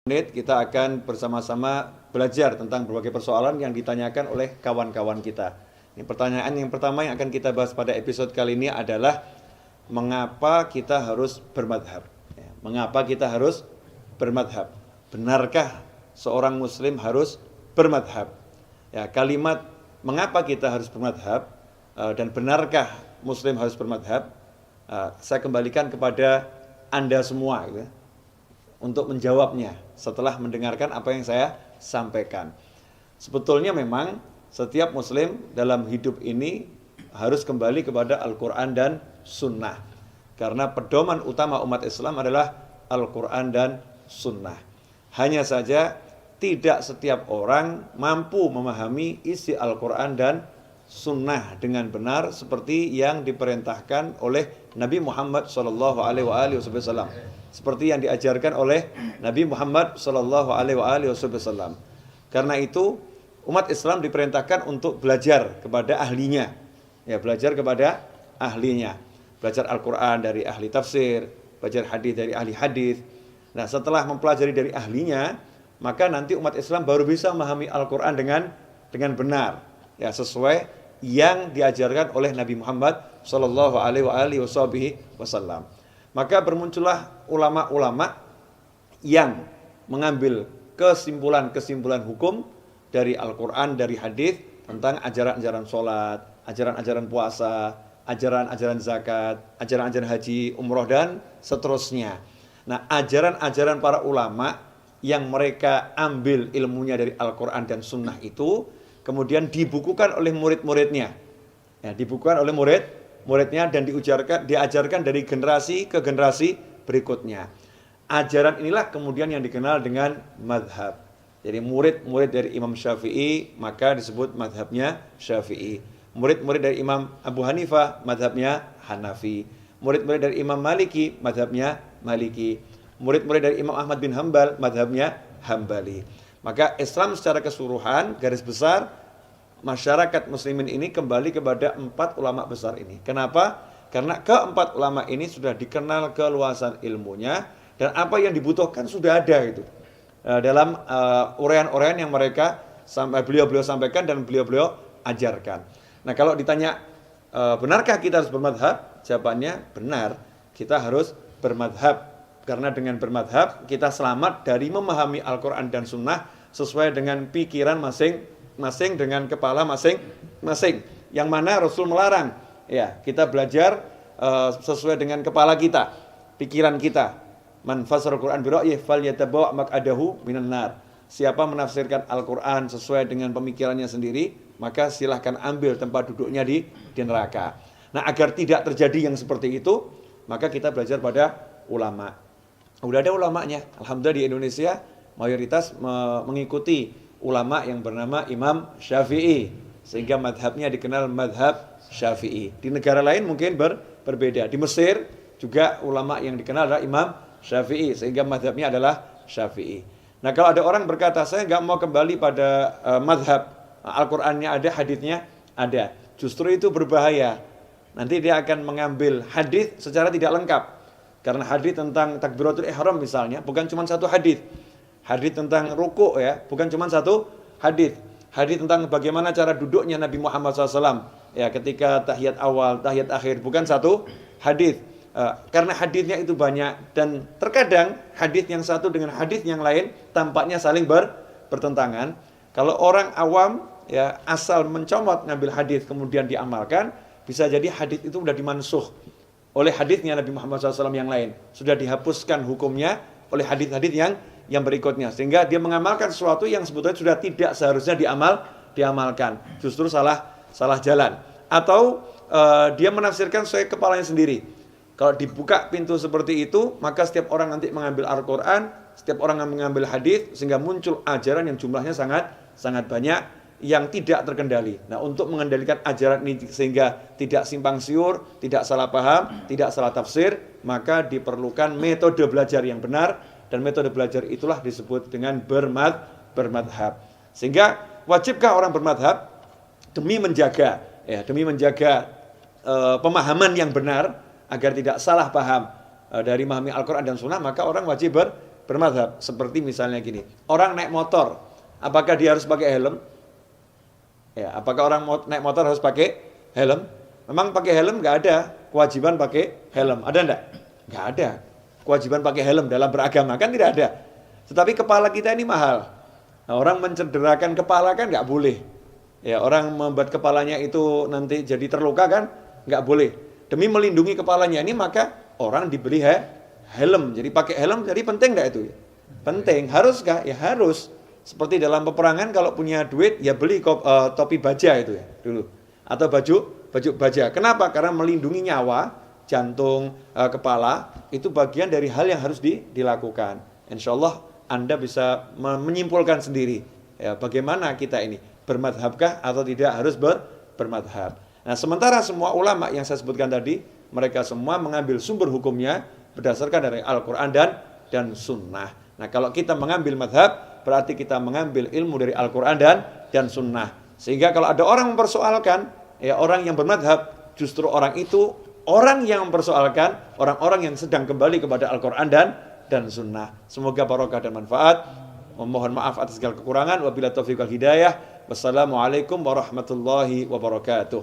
menit kita akan bersama-sama belajar tentang berbagai persoalan yang ditanyakan oleh kawan-kawan kita. Ini pertanyaan yang pertama yang akan kita bahas pada episode kali ini adalah mengapa kita harus bermadhab? Mengapa kita harus bermadhab? Benarkah seorang muslim harus bermadhab? Ya, kalimat mengapa kita harus bermadhab dan benarkah muslim harus bermadhab? Saya kembalikan kepada Anda semua gitu, untuk menjawabnya setelah mendengarkan apa yang saya sampaikan. Sebetulnya memang setiap muslim dalam hidup ini harus kembali kepada Al-Quran dan Sunnah, karena pedoman utama umat Islam adalah Al-Quran dan Sunnah. Hanya saja tidak setiap orang mampu memahami isi Al-Quran dan Sunnah dengan benar seperti yang diperintahkan oleh Nabi Muhammad SAW, seperti yang diajarkan oleh Nabi Muhammad SAW. Karena itu umat Islam diperintahkan untuk belajar kepada ahlinya, ya, belajar kepada ahlinya, belajar Al-Quran dari ahli tafsir, belajar hadis dari ahli hadis. Nah, setelah mempelajari dari ahlinya, maka nanti umat Islam baru bisa memahami Al-Quran dengan benar, ya, sesuai yang diajarkan oleh Nabi Muhammad SAW. Maka bermuncullah ulama-ulama yang mengambil kesimpulan-kesimpulan hukum dari Al-Quran, dari hadis tentang ajaran-ajaran sholat, ajaran-ajaran puasa, ajaran-ajaran zakat, ajaran-ajaran haji, umroh, dan seterusnya. Nah, ajaran-ajaran para ulama yang mereka ambil ilmunya dari Al-Quran dan Sunnah itu kemudian dibukukan oleh murid-muridnya, ya, dibukukan oleh murid-muridnya dan diajarkan dari generasi ke generasi berikutnya. Ajaran inilah kemudian yang dikenal dengan madhab. Jadi murid-murid dari Imam Syafi'i maka disebut madhabnya Syafi'i. Murid-murid dari Imam Abu Hanifah madhabnya Hanafi. Murid-murid dari Imam Maliki madhabnya Maliki. Murid-murid dari Imam Ahmad bin Hambal madhabnya Hambali. Maka Islam secara keseluruhan, garis besar, masyarakat muslimin ini kembali kepada 4 ulama besar ini. Kenapa? Karena keempat ulama ini sudah dikenal keluasan ilmunya, dan apa yang dibutuhkan sudah ada itu dalam uraian-uraian yang mereka beliau-beliau sampaikan dan beliau-beliau ajarkan. Nah, kalau ditanya benarkah kita harus bermadhab? Jawabannya benar, kita harus bermadhab. Karena dengan bermadhab kita selamat dari memahami Al-Quran dan Sunnah sesuai dengan pikiran masing-masing, dengan kepala masing-masing. Yang mana Rasul melarang, ya, kita belajar sesuai dengan kepala kita, pikiran kita. Man fasara Al-Quran bi ra'yihi falyatabawa maq'adahu minan nar. Siapa menafsirkan Al-Quran sesuai dengan pemikirannya sendiri, maka silahkan ambil tempat duduknya di neraka. Nah, agar tidak terjadi yang seperti itu, maka kita belajar pada ulama. Udah ada ulamanya. Alhamdulillah di Indonesia mayoritas mengikuti ulama yang bernama Imam Syafi'i, sehingga madhabnya dikenal madhab Syafi'i. Di negara lain mungkin berbeda. Di Mesir juga ulama yang dikenal adalah Imam Syafi'i, sehingga madhabnya adalah Syafi'i. Nah, kalau ada orang berkata saya nggak mau kembali pada madhab, Al-Qurannya ada, hadisnya ada, justru itu berbahaya. Nanti dia akan mengambil hadis secara tidak lengkap. Karena hadis tentang takbiratul ihram misalnya bukan cuma satu hadis. Hadis tentang ruku', ya, bukan cuma satu hadis. Hadis tentang bagaimana cara duduknya Nabi Muhammad SAW, ya, ketika tahiyat awal, tahiyat akhir, bukan satu hadis. Karena hadisnya itu banyak dan terkadang hadis yang satu dengan hadis yang lain tampaknya saling bertentangan. Kalau orang awam, ya, asal mencomot ngambil hadis kemudian diamalkan, bisa jadi hadis itu sudah dimansuh oleh hadisnya Nabi Muhammad SAW yang lain, sudah dihapuskan hukumnya oleh hadis-hadis yang berikutnya, sehingga dia mengamalkan sesuatu yang sebetulnya sudah tidak seharusnya diamalkan, justru salah jalan, atau dia menafsirkan sesuai kepalanya sendiri. Kalau dibuka pintu seperti itu, maka setiap orang nanti mengambil Al-Quran, setiap orang mengambil hadis, sehingga muncul ajaran yang jumlahnya sangat banyak yang tidak terkendali. Nah, untuk mengendalikan ajaran ini sehingga tidak simpang siur, tidak salah paham, tidak salah tafsir, maka diperlukan metode belajar yang benar, dan metode belajar itulah disebut dengan bermadhab. Sehingga wajibkah orang bermadhab? Demi menjaga pemahaman yang benar agar tidak salah paham dari memahami Al-Quran dan Sunnah, maka orang wajib bermadhab. Seperti misalnya gini, orang naik motor, apakah dia harus pakai helm? Ya, apakah orang naik motor harus pakai helm? Memang pakai helm nggak ada kewajiban pakai helm, ada enggak? Nggak ada kewajiban pakai helm dalam beragama, kan tidak ada. Tetapi kepala kita ini mahal. Nah, orang mencederakan kepala kan nggak boleh. Ya, orang membuat kepalanya itu nanti jadi terluka kan nggak boleh. Demi melindungi kepalanya ini maka orang diberi helm. Jadi pakai helm, jadi penting nggak itu? Penting. Haruskah? Ya harus. Seperti dalam peperangan kalau punya duit ya beli topi baja itu ya dulu. Atau baju baja. Kenapa? Karena melindungi nyawa, jantung, kepala, itu bagian dari hal yang harus dilakukan. Insya Allah Anda bisa menyimpulkan sendiri ya, bagaimana kita ini bermadhabkah atau tidak harus bermadhab. Nah, sementara semua ulama yang saya sebutkan tadi, mereka semua mengambil sumber hukumnya berdasarkan dari Al-Quran dan Sunnah. Nah, kalau kita mengambil madhab, berarti kita mengambil ilmu dari Al-Quran dan Sunnah. Sehingga kalau ada orang mempersoalkan, ya orang yang bermadhab, justru orang itu orang yang mempersoalkan orang-orang yang sedang kembali kepada Al-Quran dan Sunnah. Semoga barokah dan manfaat. Memohon maaf atas segala kekurangan. Wabillahi taufiq wal hidayah. Wassalamualaikum warahmatullahi wabarakatuh.